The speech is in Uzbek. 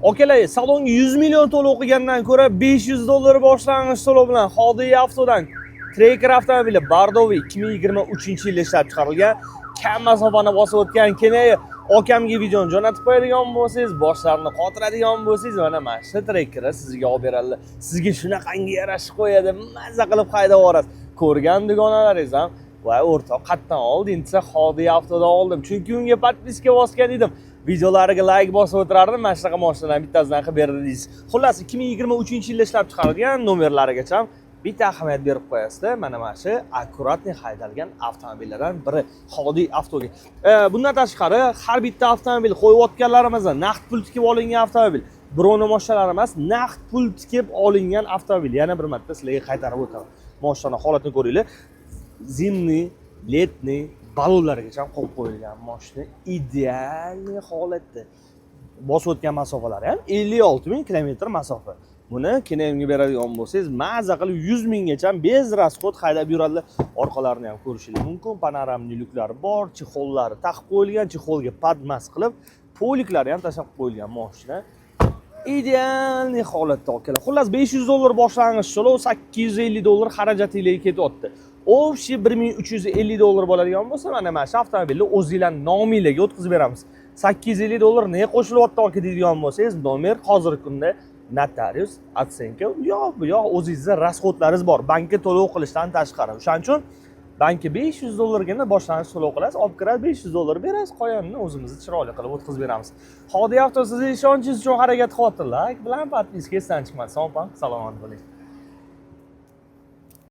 Akalar, salonga 100 million to'lov qilgandan ko'ra $500 boshlang'ich to'lov bilan Hodiya avtodan Tracker avtomobili Bardovi 2023-yilda ishlab chiqarilgan, kam masofani bosib o'tgan keyin okamga videoni jo'natib qo'yadigan bo'lsangiz, boshlarni qotiradigan bo'lsangiz, mana shu Trackerni sizga olib beradilar. Sizga shunaqangi yarashib qo'yadi, mazza qilib haydab yuborasiz. Ko'rgan dugonalaringiz ham voy o'rtoq qatdan olding desa Hodiya avtodan oldim. Chunki unga podpiska bosgan edim. Videolariga like bosib o'tirardim, mana shunaqa mashinalardan bittasidan qilib berdi deysiz. Xullas 2023-yilda ishlab chiqarilgan nomerlarigacha bitta ahamiyat berib qo'yasizda. Mana shu akkuratni haydalgan avtomobillardan biri Hodiya avtoga. Bundan tashqari har bitta avtomobil qo'yayotganlarimizdan naqd pul tikib olingan avtomobil. Birovning mashinalari emas, naqd pul tikib olingan avtomobil. Yana bir marta sizlarga qaytarib o'taman. Mashina holatini ko'ringlar. Zimniy, letniy balonlargacha qo'yib qo'yilgan mashina ideal holatda. Bosib o'tgan masofalari ham 56.000 kilometr masofa. Buni KNMga beradigan bo'lsangiz, maza qilib 100 minggacha bez rasxod haydab yuradilar. Orqalarini ham ko'rishingiz mumkin. Panoramli lyuklari bor, chexollari taqib qo'yilgan, chexolga padmas qilib, poliklari ham tashlab qo'yilgan mashina. Ideal holatda akalar. Xullas $500 boshlang'ich to'lov, $850 xarajatingizga ketyapti. O'shi $1350 bo'ladigan bo'lsa, mana shu avtomobilni o'zingizlar nomingizga o'tkazib beramiz. $850 ne qo'shilyapti aka deydigan bo'lsangiz, nomer hozirgi kunda notarius, otsenka, bu yoq o'zingizda rasxodlaringiz bor, bankka to'lov qilishdan tashqari. O'shaning uchun bankka $500 gina boshlang'ich to'lov qilasiz, olib kirasiz, $500 berasiz, qolganini o'zimiz chiroyli qilib o'tkazib beramiz. Hodiya avto sizning ishonchingiz uchun harakat qilyapti. Like bilan podpiska esdan chiqmasin. Sog' bo'ling, salomat bo'ling.